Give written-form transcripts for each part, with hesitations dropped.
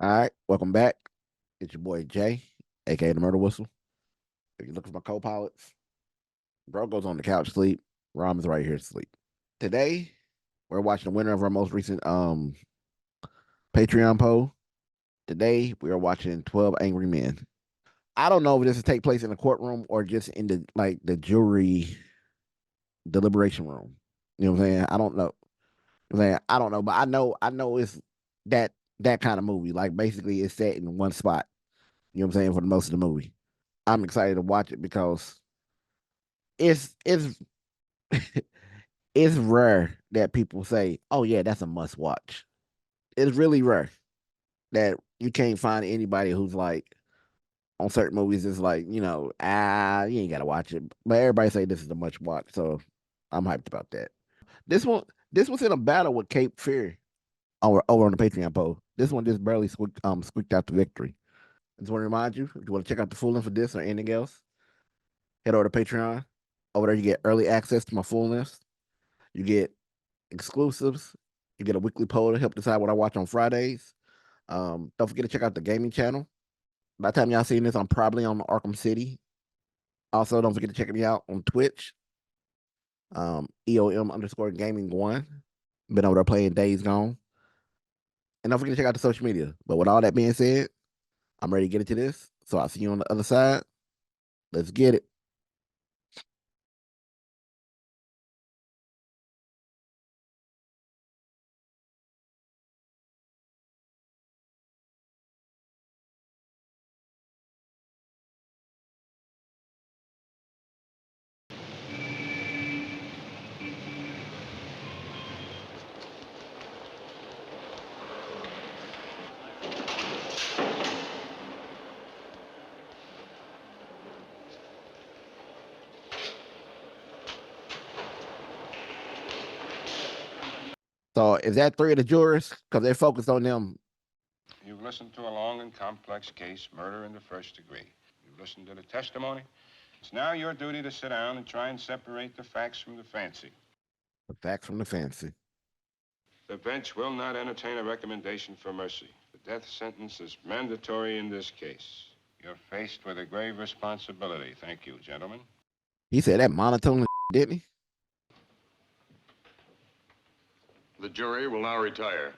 All right, welcome back. It's your boy Jay, aka the Murder Whistle. If you look for my co-pilots, bro goes on the couch sleep. Rom is right here to sleep. Today, we're watching the winner of our most recent Patreon poll. Today, we are watching 12 Angry Men. I don't know if this will take place in the courtroom or just in the jury deliberation room. You know what I'm saying? I don't know. I don't know, but I know it's that that kind of movie. Like basically it's set in one spot. You know what I'm saying, for the most of the movie. I'm excited to watch it because it's it's rare that people say, "Oh yeah, that's a must watch." It's really rare that you can't find anybody who's like on certain movies is like, you ain't gotta watch it. But everybody say this is a much watch, so I'm hyped about that. This one, this was in a battle with Cape Fear over on the Patreon poll. This one just barely squeaked out the victory. I just want to remind you, if you want to check out the full list for this or anything else, head over to Patreon. Over there, you get early access to my full list. You get exclusives. You get a weekly poll to help decide what I watch on Fridays. Don't forget to check out the gaming channel. By the time y'all seeing this, I'm probably on Arkham City. Also, don't forget to check me out on Twitch. EOM_gaming1. Been over there playing Days Gone. And don't forget to check out the social media. But with all that being said, I'm ready to get into this. So I'll see you on the other side. Let's get it. So is that three of the jurors? Because they're focused on them. You've listened to a long and complex case, murder in the first degree. You've listened to the testimony. It's now your duty to sit down and try and separate the facts from the fancy. The facts from the fancy. The bench will not entertain a recommendation for mercy. The death sentence is mandatory in this case. You're faced with a grave responsibility. Thank you, gentlemen. He said that monotone, didn't he? The jury will now retire.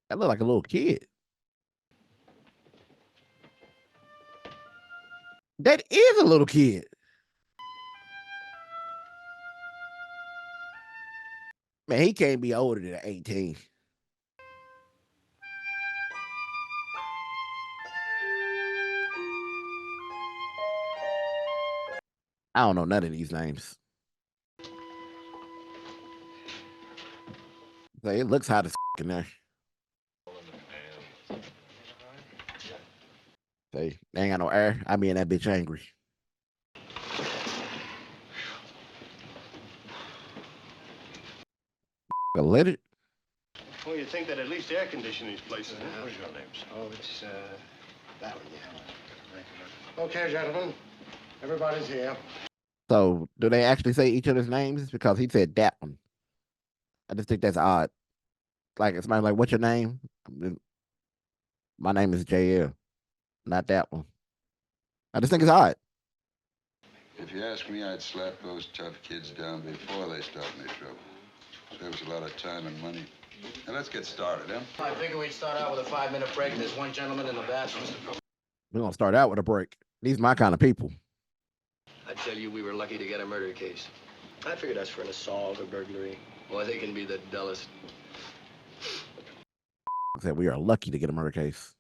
That looked like a little kid. That is a little kid. Man, he can't be older than 18. I don't know none of these names. So it looks hot as in there. Say, they ain't got no air. I be in that bitch angry. Let it. Well, you'd think that at least air condition these places. What's your name, sir? Oh, it's, that one, yeah. Okay, gentlemen. Everybody's here. So do they actually say each other's names? Because he said that one. I just think that's odd. Like it's like, what's your name? My name is JL. Not that one. I just think it's odd. If you ask me, I'd slap those tough kids down before they start any trouble. Saves a lot of time and money. Now let's get started, huh? I figure we'd start out with a 5-minute break. There's one gentleman in the bathroom. We're gonna start out with a break. These my kind of people. I tell you, we were lucky to get a murder case. I figured that's for an assault or burglary. Boy, they can be the dullest. I said we are lucky to get a murder case.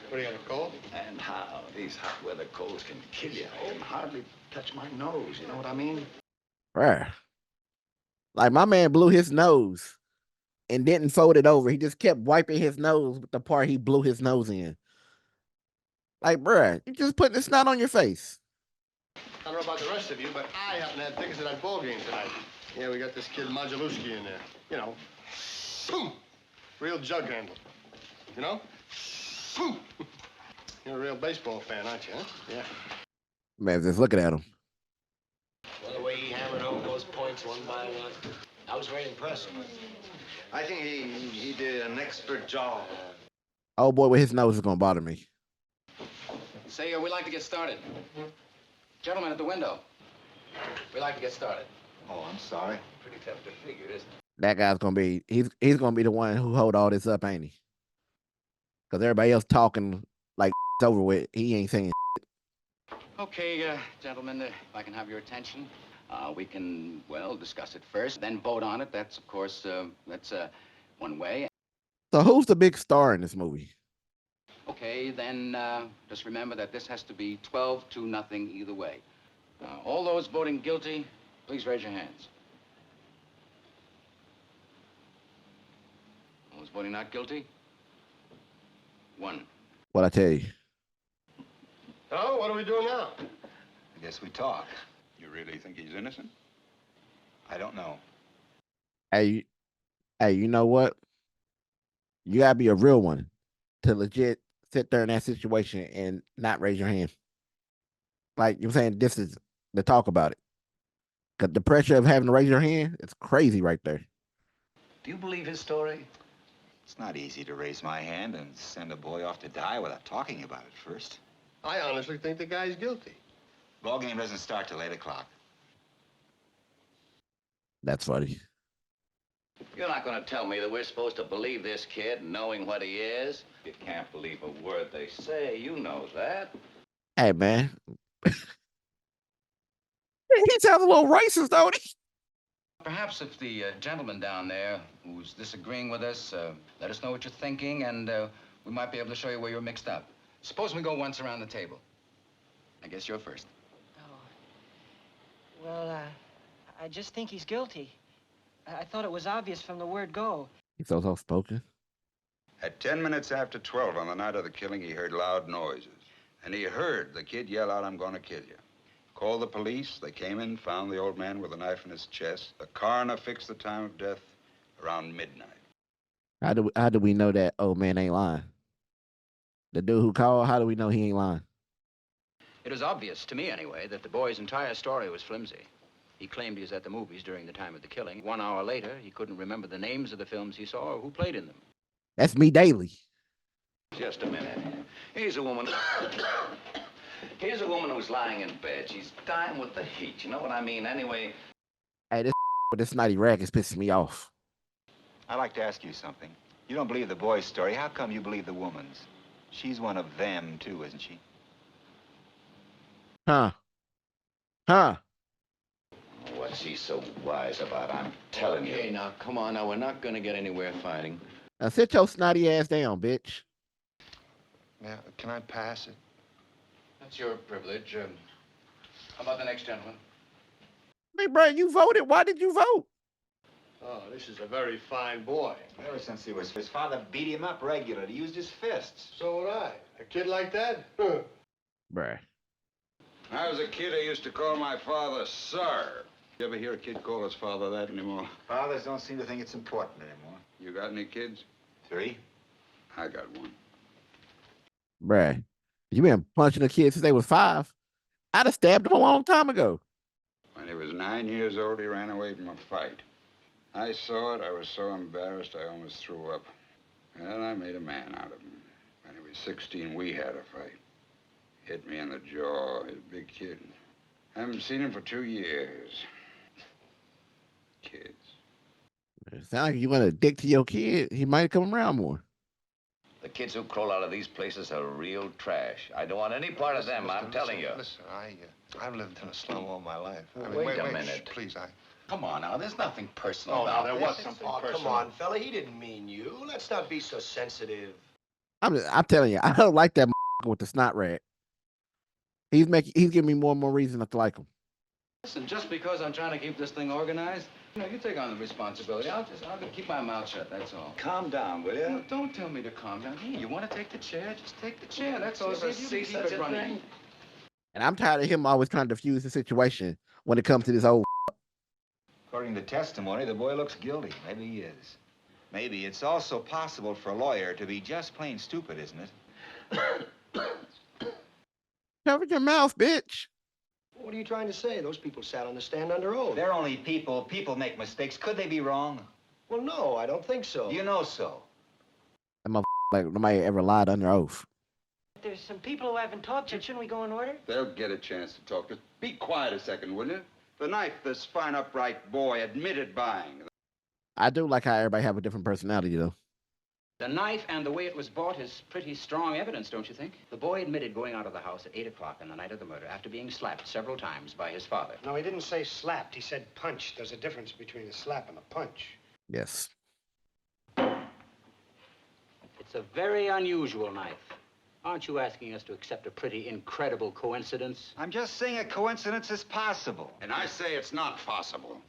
What do you got, a cold? And how these hot weather colds can kill you. I can hardly touch my nose, you know what I mean? Bruh. Like my man blew his nose and didn't fold it over. He just kept wiping his nose with the part he blew his nose in. Like, bruh, you just putting the snot on your face. I don't know about the rest of you, but I happen to have tickets to that ball game tonight. Yeah, we got this kid Modulewski in there. You know, boom, real jug handle. You know, boom. You're a real baseball fan, aren't you? Huh? Yeah. Man, just looking at him. Well, the way he handles hammering home those points one by one. I was very impressed. I think he did an expert job. Oh boy, with his nose is gonna bother me. Say, we'd like to get started. Gentlemen at the window. We'd like to get started. Oh, I'm sorry. Pretty tough to figure, isn't it? That guy's gonna be he's gonna be the one who hold all this up, ain't he? Because everybody else talking like it's over with. He ain't saying. Okay, gentlemen, if I can have your attention, we can, well, discuss it first, then vote on it. That's, of course, that's one way. So who's the big star in this movie? Okay, then just remember that this has to be 12-0 either way. All those voting guilty, please raise your hands. All those voting not guilty? 1. What I tell you? Oh, what are we doing now? I guess we talk. You really think he's innocent? I don't know. Hey, you know what? You gotta be a real one to legit sit there in that situation and not raise your hand. Like you're saying, this is the talk about it. Cause the pressure of having to raise your hand, it's crazy right there. Do you believe his story? It's not easy to raise my hand and send a boy off to die without talking about it first. I honestly think the guy's guilty. Ball game doesn't start till 8 o'clock. That's funny. You're not going to tell me that we're supposed to believe this kid knowing what he is? You can't believe a word they say. You know that. Hey man, he sounds a little racist, don't he? Perhaps if the gentleman down there who's disagreeing with us, let us know what you're thinking, and we might be able to show you where you're mixed up. Suppose we go once around the table. I guess you're first. Oh. Well, I just think he's guilty. I thought it was obvious from the word go. He's so soft-spoken. At 10 minutes after 12 on the night of the killing, he heard loud noises. And he heard the kid yell out, "I'm gonna kill you." Called the police. They came in, found the old man with a knife in his chest. The coroner fixed the time of death around midnight. How do we know that old man ain't lying? The dude who called, how do we know he ain't lying? It was obvious, to me anyway, that the boy's entire story was flimsy. He claimed he was at the movies during the time of the killing. 1 hour later, he couldn't remember the names of the films he saw or who played in them. That's me daily. Just a minute. Here's a woman. Here's a woman who's lying in bed. She's dying with the heat. You know what I mean? Anyway. Hey, this with this snotty rag is pissing me off. I'd like to ask you something. You don't believe the boy's story. How come you believe the woman's? She's one of them, too, isn't she? Huh? What's he so wise about? I'm telling you. Okay, now, come on. Now, we're not going to get anywhere fighting. Now sit your snotty ass down, bitch. Yeah, can I pass it? That's your privilege. How about the next gentleman? Hey, Brian, you voted. Why did you vote? Oh, this is a very fine boy. Ever since he was his father beat him up regularly. He used his fists. So would I. A kid like that? Huh. Bruh. When I was a kid, I used to call my father Sir. You ever hear a kid call his father that anymore? Fathers don't seem to think it's important anymore. You got any kids? 3? I got one. Bruh. You been punching a kid since they was 5. I'd have stabbed him a long time ago. When he was 9 years old, he ran away from a fight. I saw it. I was so embarrassed, I almost threw up. And then I made a man out of him. When he was 16, we had a fight. Hit me in the jaw. He's a big kid. Haven't seen him for 2 years. Kids. It sounds like you want to dick to your kid. He might come around more. The kids who crawl out of these places are real trash. I don't want any part of them, I'm telling you. Listen, I've lived in a slum all my life. I mean, Wait a minute. Please, Come on now, there's nothing personal Oh, now about there was this. something Oh, personal. come on, fella. He didn't mean you. Let's not be so sensitive. I'm telling you, I don't like that with the snot rag. He's giving me more and more reason not to like him. Listen, just because I'm trying to keep this thing organized, you take on the responsibility. I'll keep my mouth shut, that's all. Calm down, will you? No, don't tell me to calm down. Hey, you want to take the chair? Just take the chair, that's all. Ever see such a thing? And I'm tired of him always trying to diffuse the situation when it comes to this old. According to testimony, the boy looks guilty. Maybe he is. Maybe it's also possible for a lawyer to be just plain stupid, isn't it? Cover your mouth, bitch. What are you trying to say? Those people sat on the stand under oath. They're only people. People make mistakes. Could they be wrong? Well, no, I don't think so. You know so. That motherfucker, like nobody ever lied under oath. There's some people who haven't talked yet. Shouldn't we go in order? They'll get a chance to talk. Just be quiet a second, will you? The knife this fine, upright boy admitted buying. I do like how everybody have a different personality, though. The knife and the way it was bought is pretty strong evidence, don't you think? The boy admitted going out of the house at 8 o'clock on the night of the murder after being slapped several times by his father. No, he didn't say slapped. He said punched. There's a difference between a slap and a punch. Yes. It's a very unusual knife. Aren't you asking us to accept a pretty incredible coincidence? I'm just saying a coincidence is possible. And I say it's not possible.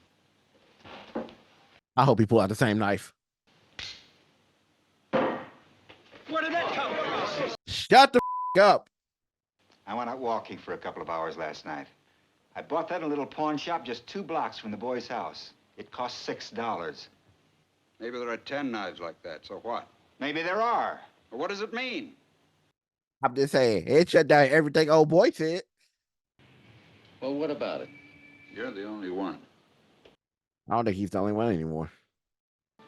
I hope he pull out the same knife. Where did that come from? Shut the up. I went out walking for a couple of hours last night. I bought that in a little pawn shop just 2 blocks from the boy's house. It cost $6. Maybe there are 10 knives like that, so what? Maybe there are. Well, what does it mean? I'm just saying, it shut down everything old boy said. Well, what about it? You're the only one. I don't think he's the only one anymore. I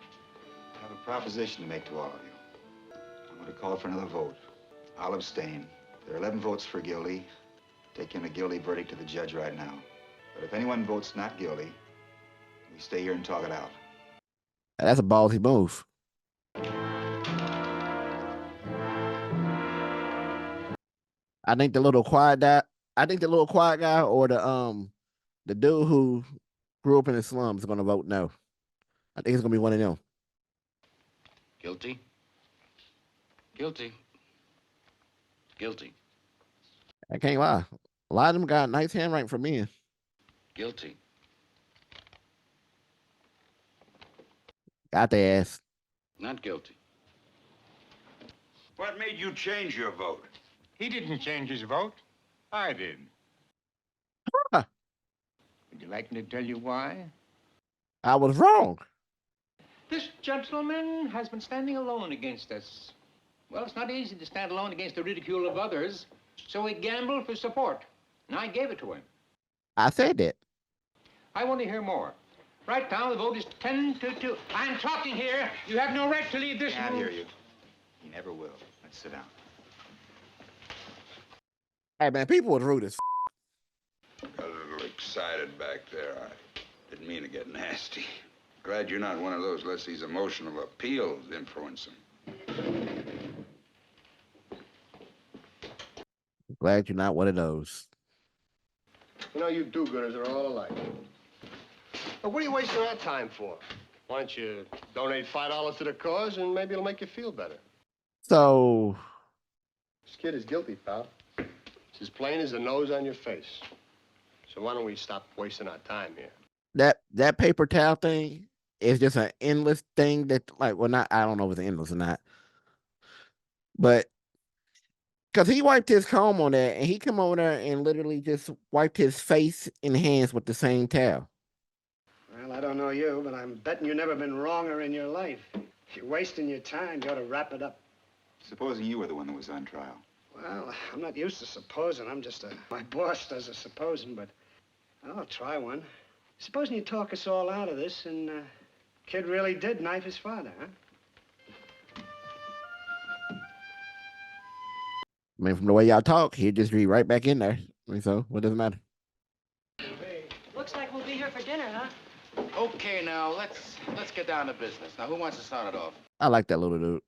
have a proposition to make to all of you. I'm going to call for another vote. I'll abstain. There are 11 votes for guilty. Taking a guilty verdict to the judge right now. But if anyone votes not guilty, we stay here and talk it out. That's a ballsy move. I think the little quiet guy. Or the dude who grew up in the slums is gonna vote no. I think it's gonna be one of them. Guilty. Guilty. Guilty. I can't lie. A lot of them got nice handwriting for men. Guilty. Got their ass. Not guilty. What made you change your vote? He didn't change his vote. I did. Huh. Would you like me to tell you why? I was wrong. This gentleman has been standing alone against us. Well, it's not easy to stand alone against the ridicule of others, so he gambled for support, and I gave it to him. I said that. I want to hear more. Right now, the vote is 10-2. I'm talking here. You have no right to leave this Can't room. hear you. He never will. Let's sit down. Hey man, people was rude as Got a little excited back there. I didn't mean to get nasty. Glad you're not one of those lets these emotional appeals influence them. Glad you're not one of those. You know, you do-gooders are all alike. But what are you wasting our time for? Why don't you donate $5 to the cause and maybe it'll make you feel better? So This kid is guilty, pal. It's as plain as the nose on your face. So why don't we stop wasting our time here? that paper towel thing is just an endless thing that I don't know if it's endless or not. But because he wiped his comb on that and he come over there and literally just wiped his face and hands with the same towel. Well, I don't know you, but I'm betting you've never been wronger in your life. If you're wasting your time, you ought to wrap it up. Supposing you were the one that was on trial. Well, I'm not used to supposing. My boss does the supposing, but I'll try one. Supposing you talk us all out of this and kid really did knife his father, huh? I mean, from the way y'all talk, he'd just be right back in there. I mean, so what does it matter? Looks like we'll be here for dinner, huh? Okay, now, let's get down to business. Now, who wants to start it off? I like that little dude.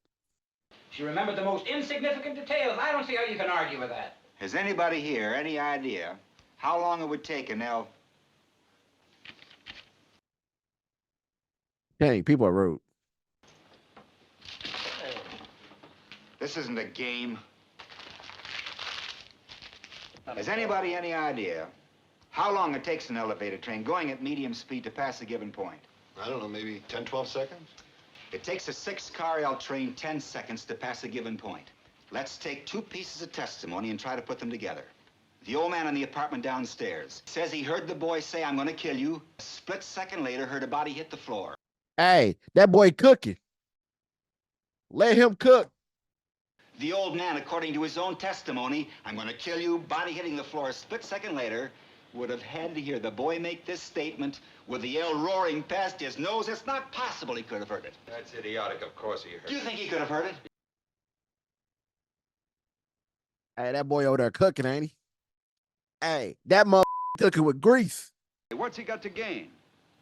She remembered the most insignificant details. I don't see how you can argue with that. Has anybody here any idea how long it would take an elf? Dang, people are rude. This isn't a game. Has anybody any idea how long it takes an elevator train going at medium speed to pass a given point? I don't know, maybe 10, 12 seconds? It takes a 6-car L train 10 seconds to pass a given point. Let's take 2 pieces of testimony and try to put them together. The old man in the apartment downstairs says he heard the boy say, "I'm going to kill you." A split second later, heard a body hit the floor. Hey, that boy cooking. Let him cook. The old man, according to his own testimony, "I'm going to kill you," body hitting the floor a split second later, would have had to hear the boy make this statement with the yell roaring past his nose. It's not possible he could have heard it. That's idiotic. Of course he heard Do you think he could have heard it? Hey, that boy over there cooking, ain't he? Hey, that mother cooking with grease. What's he got to gain?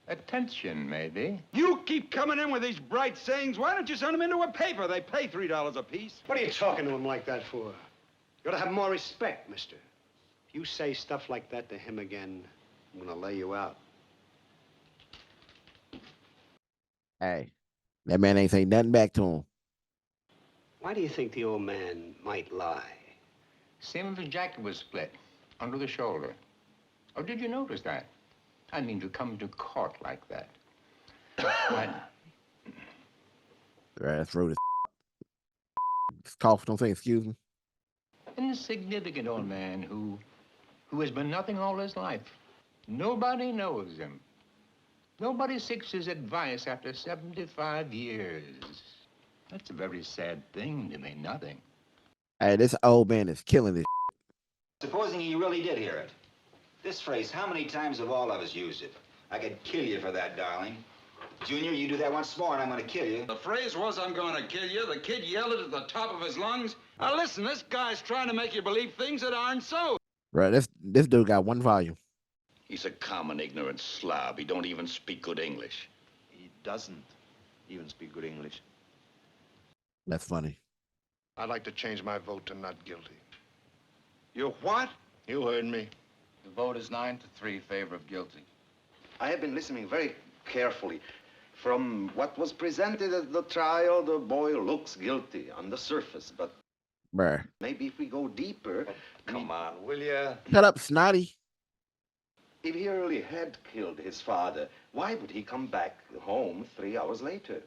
Attention, maybe. You keep coming in with these bright sayings. Why don't you send them into a paper? They pay $3 a piece. What are you talking to him like that for? You ought to have more respect, mister. If you say stuff like that to him again, I'm gonna lay you out. Hey, that man ain't saying nothing back to him. Why do you think the old man might lie? Same if his jacket was split under the shoulder. Oh, did you notice that? I mean, to come to court like that. Right, that's rude as cough, don't say excuse me. An insignificant old man who has been nothing all his life. Nobody knows him. Nobody seeks his advice after 75 years. That's a very sad thing to mean nothing. Hey, this old man is killing this. Supposing he really did hear it. This phrase, how many times have all of us used it? I could kill you for that, darling. Junior, you do that once more and I'm gonna kill you. The phrase was, I'm gonna kill you. The kid yelled it at the top of his lungs. Now listen, this guy's trying to make you believe things that aren't so. Right, this dude got one volume. He's a common ignorant slob. He don't even speak good English. He doesn't even speak good English. That's funny. I'd like to change my vote to not guilty. You what? You heard me. The vote is 9-3 favor of guilty. I have been listening very carefully. From what was presented at the trial, the boy looks guilty on the surface, but Bruh. maybe if we go deeper... Come on, will ya? Shut up, snotty. If he really had killed his father, why would he come back home 3 hours later?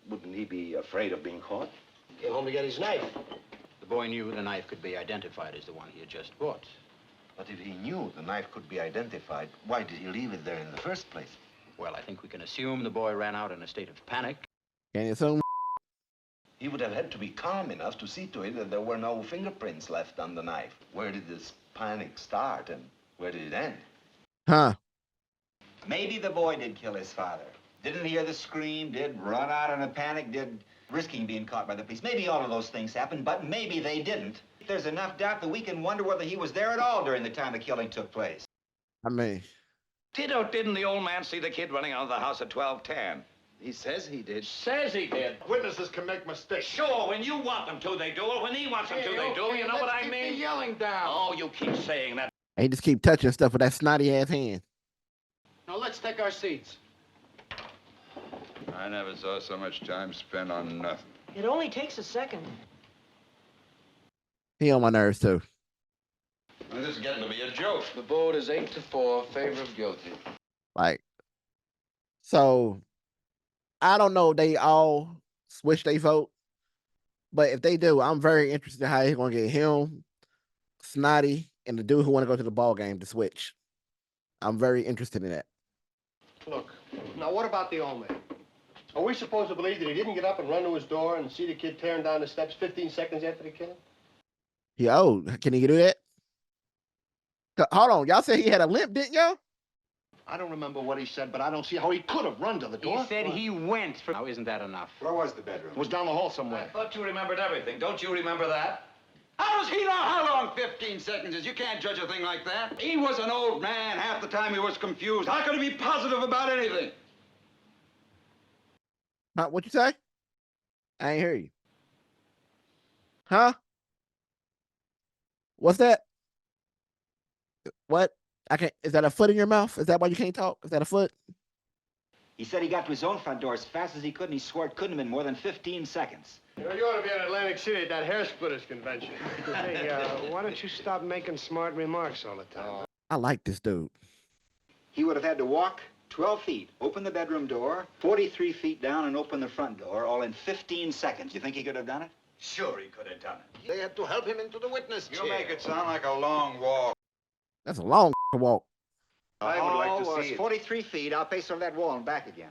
Wouldn't he be afraid of being caught? Came home to get his knife. The boy knew the knife could be identified as the one he had just bought. But if he knew the knife could be identified, why did he leave it there in the first place? Well, I think we can assume the boy ran out in a state of panic. Can you assume? He would have had to be calm enough to see to it that there were no fingerprints left on the knife. Where did this panic start and where did it end? Huh. Maybe the boy did kill his father. Didn't hear the scream, did run out in a panic, did risking being caught by the police. Maybe all of those things happened, but maybe they didn't. There's enough doubt that we can wonder whether he was there at all during the time the killing took place. I mean... Didn't the old man see the kid running out of the house at 12:10? He says he did. Says he did. Witnesses can make mistakes. Sure, when you want them to, they do it. When he wants them to, they do. You know what I mean? Yelling down. Oh, you keep saying that. He just keep touching stuff with that snotty ass hand. Now, let's take our seats. I never saw so much time spent on nothing. It only takes a second. He on my nerves too. This is getting to be a joke. The vote is 8-4 favor of guilty. Like, so I don't know if they all switch their vote, but if they do, I'm very interested in how he's gonna get him, Snotty, and the dude who want to go to the ball game to switch. I'm very interested in that. Look, now what about the old man? Are we supposed to believe that he didn't get up and run to his door and see the kid tearing down the steps 15 seconds after the killing? He old. Can he do that? Hold on. Y'all said he had a limp, didn't y'all? I don't remember what he said, but I don't see how he could have run to the door. He said he went for... Now, isn't that enough? Where was the bedroom? It was down the hall somewhere. I thought you remembered everything. Don't you remember that? How does he know how long 15 seconds is? You can't judge a thing like that. He was an old man. Half the time he was confused. How could he be positive about anything? Huh? What you say? I ain't hear you. Huh? What's that? What? I can't. Is that a foot in your mouth? Is that why you can't talk? Is that a foot? He said he got to his own front door as fast as he could, and he swore it couldn't have been more than 15 seconds. You know, you ought to be in Atlantic City at that hair splitters convention. Hey, why don't you stop making smart remarks all the time? I like this dude. He would have had to walk 12 feet, open the bedroom door, 43 feet down, and open the front door, all in 15 seconds. You think he could have done it? Sure he could have done it. They had to help him into the witness chair. You make it sound like a long walk. That's a long walk. I would like to well, see it's it. 43 feet. I'll pace over that wall and back again.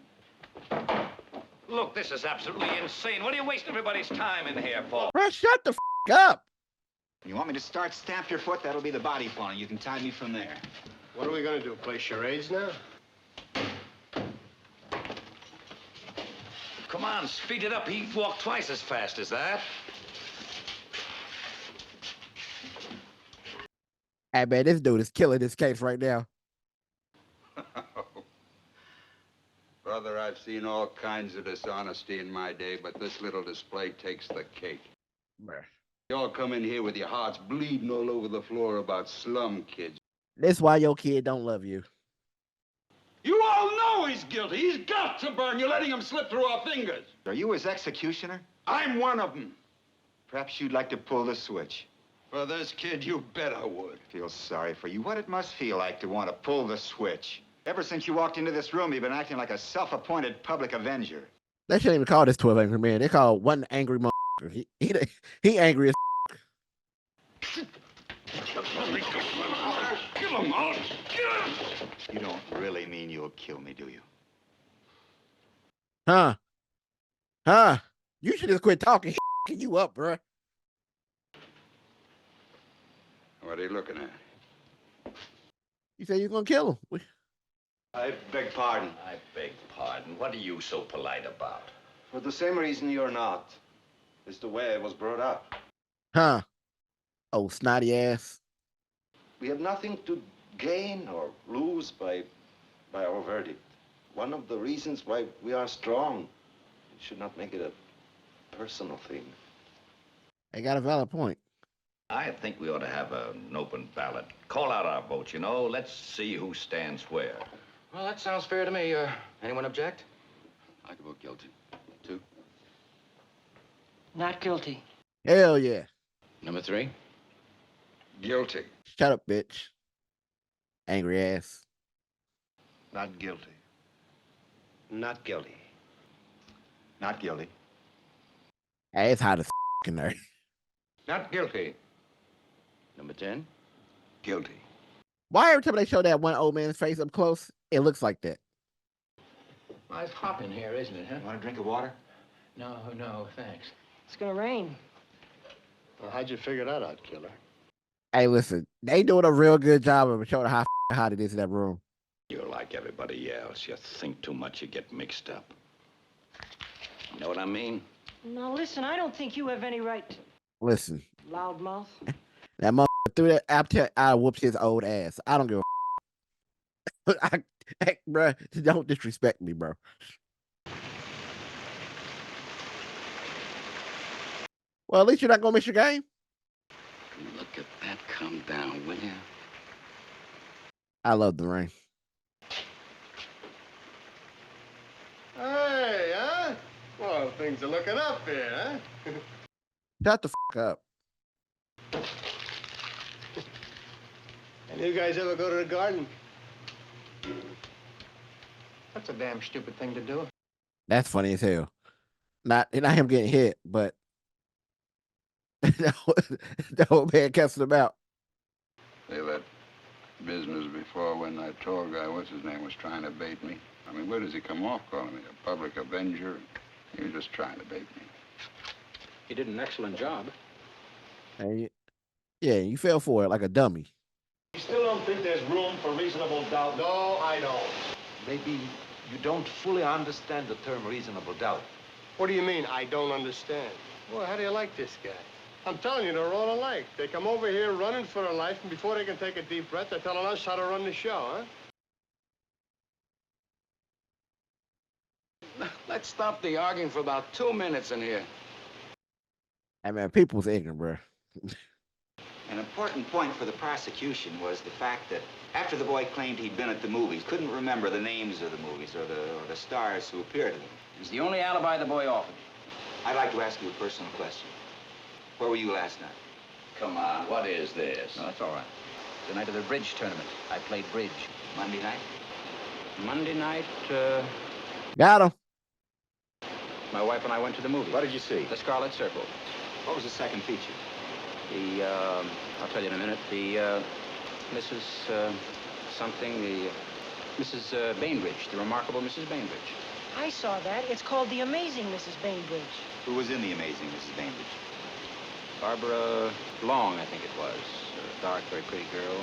Look, this is absolutely insane. What are you wasting everybody's time in here for? Bro, shut the up. You want me to start? Stamp your foot. That'll be the body falling. You can tie me from there. What are we gonna do, play charades now? Come on, speed it up. He walked twice as fast as that. Hey, man, this dude is killing this case right now. Brother, I've seen all kinds of dishonesty in my day, but this little display takes the cake. Bruh. You all come in here with your hearts bleeding all over the floor about slum kids. That's why your kid don't love you. You all know he's guilty. He's got to burn. You're letting him slip through our fingers. Are you his executioner? I'm one of them. Perhaps you'd like to pull the switch. For this kid, you bet I would. Feel sorry for you. What it must feel like to want to pull the switch. Ever since you walked into this room, you've been acting like a self-appointed public avenger. They shouldn't even call this 12 Angry Men. They call one angry motherfucker. He angry as Kill him, I'll kill him. You don't really mean you'll kill me, do you? Huh? You should just quit talking. You up, bro? What are you looking at? You said you're gonna kill him. I beg pardon. I beg pardon. What are you so polite about? For the same reason you're not. It's the way I was brought up. Huh? Oh, snotty ass. We have nothing to gain or lose by our verdict. One of the reasons why we are strong. You should not make it a personal thing. They got a valid point. I think we ought to have an open ballot. Call out our votes, you know. Let's see who stands where. Well, that sounds fair to me. Anyone object? I could vote guilty. 2. Not guilty. Hell yeah. Number 3. Guilty. Shut up, bitch. Angry ass. Not guilty. Not guilty. Not guilty. Hey, it's hot as in there. Not guilty. Number 10. Guilty. Why every time they show that one old man's face up close, it looks like that? Well, it's hot in here, isn't it, huh? Want a drink of water? No, thanks. It's gonna rain. Well, how'd you figure that out, killer? Hey, listen, they doing a real good job of showing how hot it is in that room. You're like everybody else. You think too much, you get mixed up. You know what I mean? Now listen, I don't think you have any right to... Listen, Loudmouth. that motherfucker threw that apple, I whooped his old ass. I don't give a hey, bro, don't disrespect me, bro. Well, at least you're not gonna miss your game. Look at that. Calm down, will you? I love the rain. Hey, huh? Well, things are looking up here, huh? Shut the up. And you guys ever go to the garden? That's a damn stupid thing to do. That's funny as hell. Not him getting hit, but the old man cussing him out. Say that business before when that tall guy, what's his name, was trying to bait me. I mean, where does he come off calling me? A public avenger? He was just trying to bait me. He did an excellent job. And yeah, you fell for it like a dummy. You still don't think there's room for reasonable doubt? No, I don't. Maybe you don't fully understand the term reasonable doubt. What do you mean, I don't understand? Well, how do you like this guy? I'm telling you, they're all alike. They come over here running for their life, and before they can take a deep breath, they're telling us how to run the show, huh? Let's stop the arguing for about 2 minutes in here. Hey, man, people's ignorant, bro. An important point for the prosecution was the fact that after the boy claimed he'd been at the movies, couldn't remember the names of the movies or the stars who appeared in them. It's the only alibi the boy offered. I'd like to ask you a personal question. Where were you last night? Come on, what is this? No, that's all right. The night of the bridge tournament. I played bridge. Monday night? Monday night, Got him. my wife and I went to the movies. What did you see? The Scarlet Circle. What was the second feature? I'll tell you in a minute. The, Mrs. Something, the Mrs. Bainbridge, the remarkable Mrs. Bainbridge. I saw that. It's called The Amazing Mrs. Bainbridge. Who was in The Amazing Mrs. Bainbridge? Barbara Long, I think it was. A dark, very pretty girl.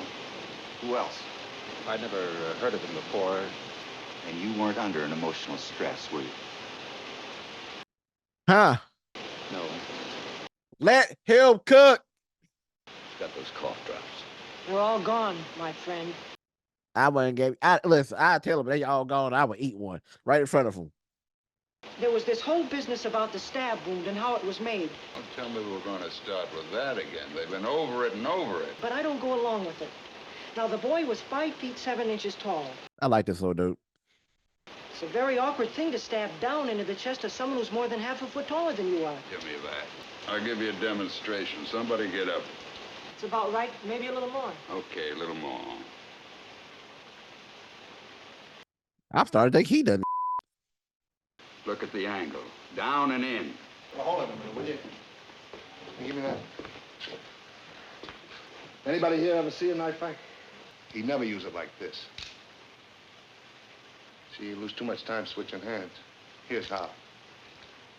Who else? I'd never heard of him before. And you weren't under an emotional stress, were you? Huh? No. Let him cook. He's got those cough drops. They're all gone, my friend. I wouldn't give. Listen. I tell them they all gone. I would eat one right in front of them. There was this whole business about the stab wound and how it was made. Don't tell me we're going to start with that again. They've been over it and over it. But I don't go along with it. Now, the boy was 5 feet 7 inches tall. I like this little dude. It's a very awkward thing to stab down into the chest of someone who's more than half a foot taller than you are. Give me that. I'll give you a demonstration. Somebody get up. It's about right, maybe a little more. Okay, a little more. I'm starting to think he done. Look at the angle. Down and in. Well, hold on a minute, will you? Give me that. Anybody here ever see a knife fight? He never use it like this. See, you lose too much time switching hands. Here's how.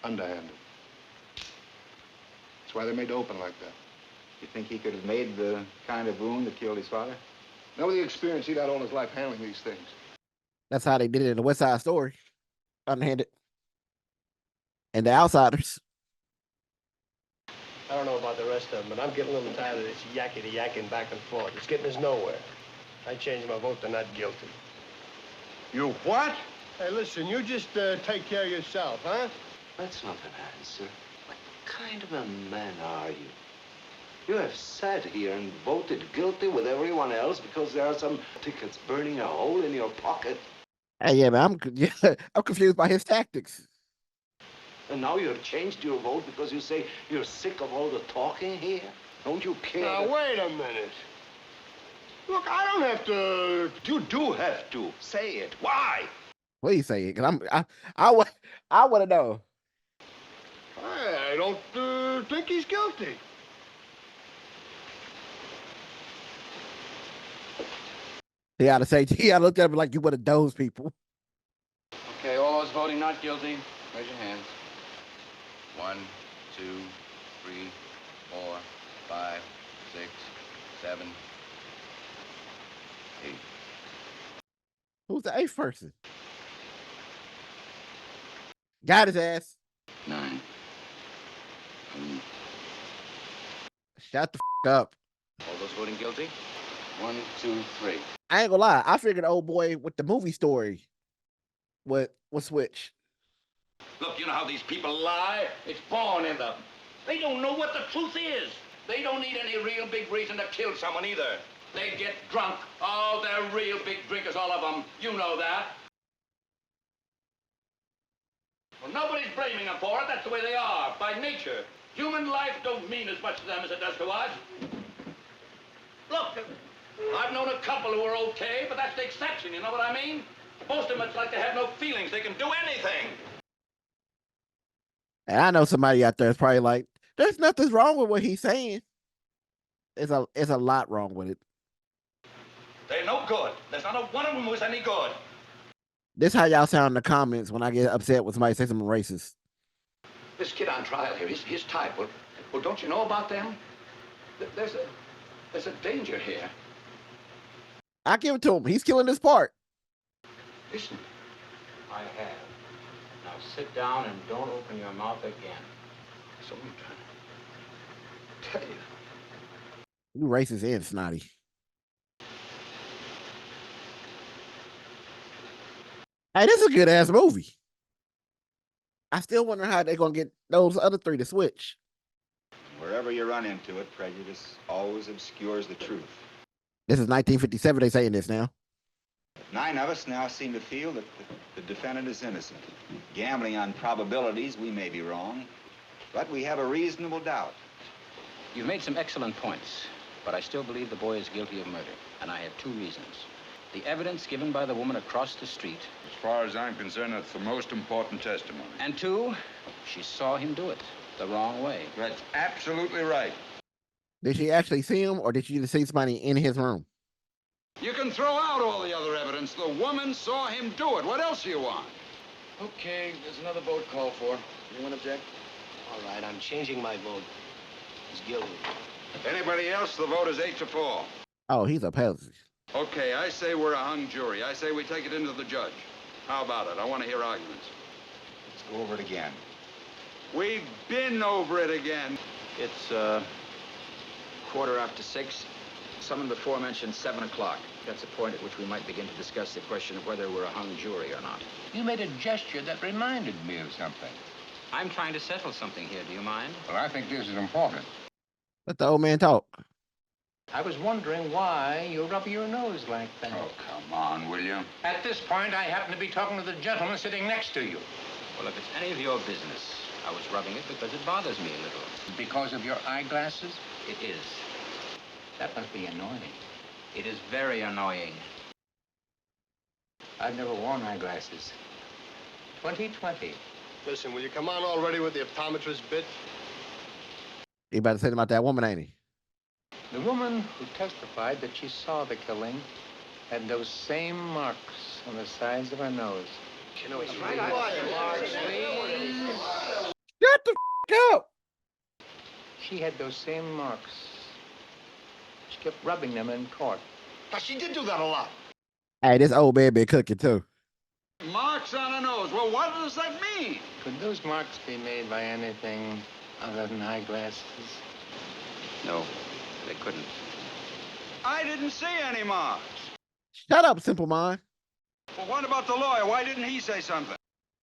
Underhanded. That's why they made it open like that. You think he could have made the kind of wound that killed his father? Now, with the experience he'd had all his life handling these things. That's how they did it in the West Side Story. Unhanded. And the Outsiders. I don't know about the rest of them, but I'm getting a little tired of this yakety-yakking back and forth. It's getting us nowhere. I changed my vote to not guilty. You what? Hey, listen, you just take care of yourself, huh? That's not an answer. What kind of a man are you? You have sat here and voted guilty with everyone else because there are some tickets burning a hole in your pocket. Hey, yeah, man, I'm confused by his tactics. And now you've changed your vote because you say you're sick of all the talking here? Don't you care? Now, wait a minute. Look, I don't have to... You do have to. Say it. Why? Please say it, because I want to know. I don't think he's guilty. He ought to look at him like you one of those people. Okay, all those voting not guilty, raise your hands. 1, 2, 3, 4, 5, 6, 7, 8. Who's the 8th person? Got his ass. 9. Shut the up. All those voting guilty? 1, 2, 3. I ain't gonna lie. I figured the old boy with the movie story would switch. Look, you know how these people lie? It's born in them. They don't know what the truth is. They don't need any real big reason to kill someone either. They get drunk. Oh, they're real big drinkers, all of them. You know that. Well, nobody's blaming them for it. That's the way they are, by nature. Human life don't mean as much to them as it does to us. Look, I've known a couple who were okay, but that's the exception, you know what I mean? Most of them, it's like they have no feelings. They can do anything. And I know somebody out there is probably like, there's nothing wrong with what he's saying. It's a lot wrong with it. They're no good. There's not a one of them who's any good. This how y'all sound in the comments when I get upset when somebody says something racist. This kid on trial here, his type. Well, don't you know about them? There's a danger here. I give it to him. He's killing this part. Listen. I have. Now sit down and don't open your mouth again. So I'm trying to tell you. You racist and snotty. Hey, this is a good ass movie. I still wonder how they're gonna get those other 3 to switch. Wherever you run into it, prejudice always obscures the truth. This is 1957. They saying this now. 9 of us now seem to feel that the defendant is innocent. Gambling on probabilities, we may be wrong, but we have a reasonable doubt. You've made some excellent points, but I still believe the boy is guilty of murder, and I have 2 reasons. The evidence given by the woman across the street. As far as I'm concerned, that's the most important testimony. And 2, she saw him do it the wrong way. That's absolutely right. Did she actually see him, or did she just see somebody in his room? You can throw out all the other evidence. The woman saw him do it. What else do you want? Okay, there's another vote called for. Anyone object? All right, I'm changing my vote. He's guilty. Anybody else? The vote is 8-4. Oh, he's a peasant. Okay, I say we're a hung jury. I say we take it into the judge. How about it? I want to hear arguments. Let's go over it again. We've been over it again. It's 6:15. Someone before mentioned 7 o'clock. That's a point at which we might begin to discuss the question of whether we're a hung jury or not. You made a gesture that reminded me of something. I'm trying to settle something here. Do you mind? Well, I think this is important. Let the old man talk. I was wondering why you rub your nose like that. Oh, come on, will you? At this point, I happen to be talking to the gentleman sitting next to you. Well, if it's any of your business, I was rubbing it because it bothers me a little. Because of your eyeglasses? It is. That must be annoying. It is very annoying. I've never worn eyeglasses. 2020. Listen, will you come on already with the optometrist bit? He about to say about that woman, ain't he? The woman who testified that she saw the killing had those same marks on the sides of her nose. You know, he's right. Shut the up! She had those same marks. She kept rubbing them in court. Now, she did do that a lot. Hey, this old man been cooking too. Marks on a nose. Well, what does that mean? Could those marks be made by anything other than eyeglasses? No, they couldn't. I didn't see any marks. Shut up, simple mind. Well, what about the lawyer? Why didn't he say something?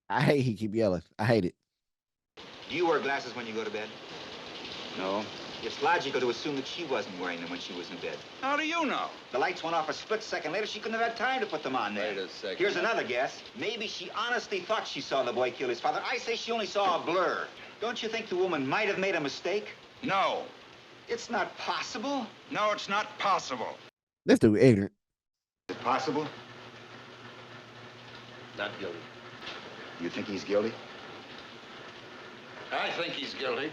I hate he keep yelling. I hate it. Do you wear glasses when you go to bed? No. It's logical to assume that she wasn't wearing them when she was in bed. How do you know? The lights went off a split second later. She couldn't have had time to put them on there. Wait a second. Here's another guess. Maybe she honestly thought she saw the boy kill his father. I say she only saw a blur. Don't you think the woman might have made a mistake? No. It's not possible. No, it's not possible. This dude ignorant. Is it possible? Not guilty. You think he's guilty? I think he's guilty.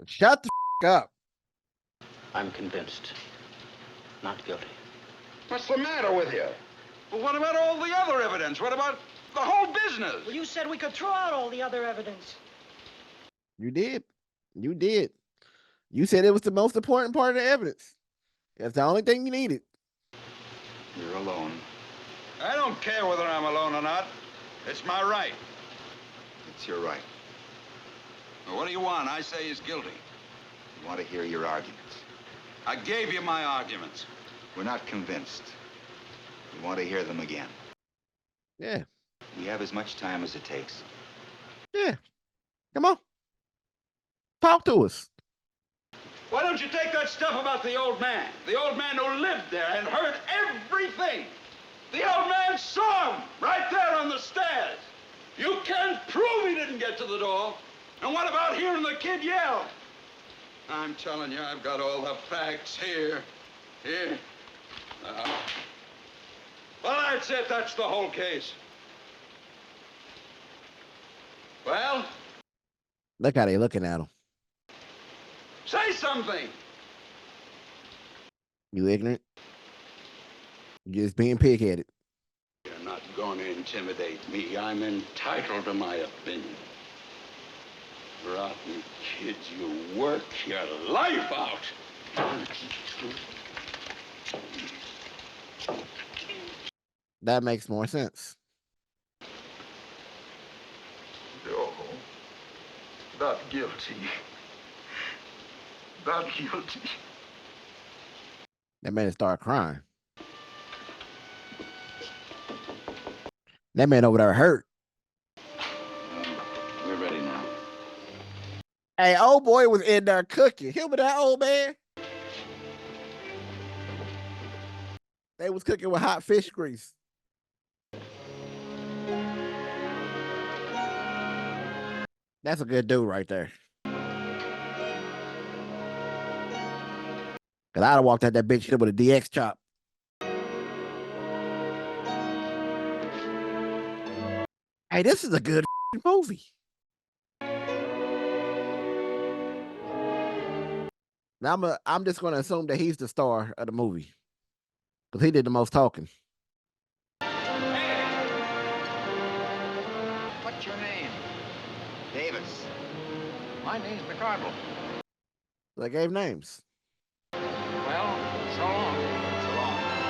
Shut the up. I'm convinced. Not guilty. What's the matter with you? Well, what about all the other evidence? What about the whole business? Well, you said we could throw out all the other evidence. You did. You did. You said it was the most important part of the evidence. That's the only thing you needed. You're alone. I don't care whether I'm alone or not. It's my right. It's your right. Well, what do you want? I say he's guilty. You want to hear your arguments. I gave you my arguments. We're not convinced. We want to hear them again. Yeah. We have as much time as it takes. Yeah. Come on. Talk to us. Why don't you take that stuff about the old man who lived there and heard everything? The old man saw him right there on the stairs. You can't prove he didn't get to the door. And what about hearing the kid yell? I'm telling you, I've got all the facts here. Here. Well, that's it. That's the whole case. Well? Look how they looking at him. Say something. You ignorant. You just being pig-headed. You're not going to intimidate me. I'm entitled to my opinion. Rotten kids, you work your life out. That makes more sense. No, not guilty. Not guilty. That man started crying. That man over there hurt. We're ready now. Hey, old boy was in there cooking. Him and that old man. They was cooking with hot fish grease. That's a good dude right there. Cause I'd have walked out that big shit with a DX chop. Hey, this is a good movie. Now I'm just gonna assume that he's the star of the movie. Because he did the most talking. What's your name? Davis. My name's McCardle. They gave names. Well, so long. So long.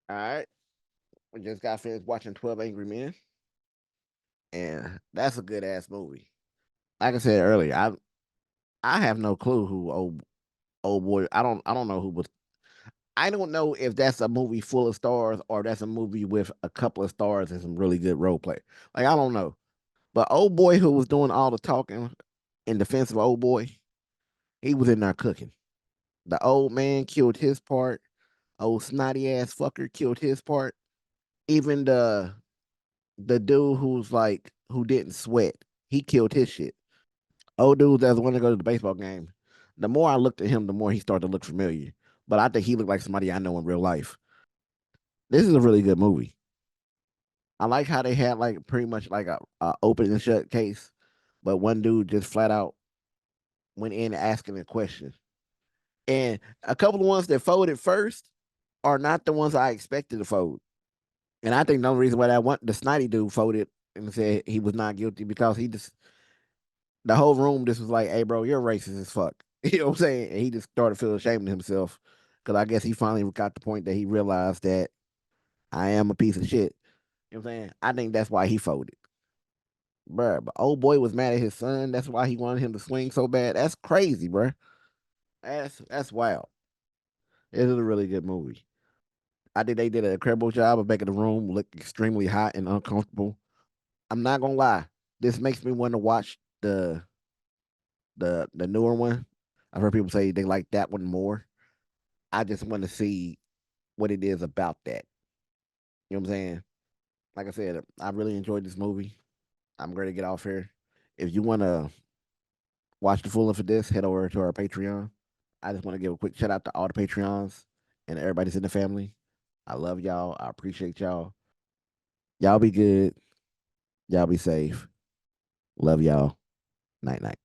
All right. We just got finished watching 12 Angry Men, and that's a good ass movie. Like I said earlier, I have no clue who old boy. I don't know who was. I don't know if that's a movie full of stars or that's a movie with a couple of stars and some really good role play. Like I don't know. But old boy who was doing all the talking in defense of old boy, he was in there cooking. The old man killed his part. Old snotty ass fucker killed his part. Even the dude who's like who didn't sweat, he killed his shit. Old dude that was want to go to the baseball game. The more I looked at him, the more he started to look familiar. But I think he looked like somebody I know in real life. This is a really good movie. I like how they had like pretty much like a open and shut case, but one dude just flat out went in asking a question. And a couple of ones that folded first are not the ones I expected to fold. And I think the only reason why that one the snotty dude folded and said he was not guilty because he just the whole room just was like, "Hey, bro, you're racist as fuck." You know what I'm saying? And he just started feeling ashamed of himself because I guess he finally got the point that he realized that I am a piece of shit. You know what I'm saying? I think that's why he folded. Bruh, but old boy was mad at his son. That's why he wanted him to swing so bad. That's crazy, bruh. That's wild. It is a really good movie. I think they did an incredible job of making the room look extremely hot and uncomfortable. I'm not gonna lie. This makes me want to watch the newer one. I've heard people say they like that one more. I just want to see what it is about that. You know what I'm saying? Like I said, I really enjoyed this movie. I'm going to get off here. If you want to watch the full length of this, head over to our Patreon. I just want to give a quick shout out to all the Patreons and everybody's in the family. I love y'all. I appreciate y'all. Y'all be good. Y'all be safe. Love y'all. Night night.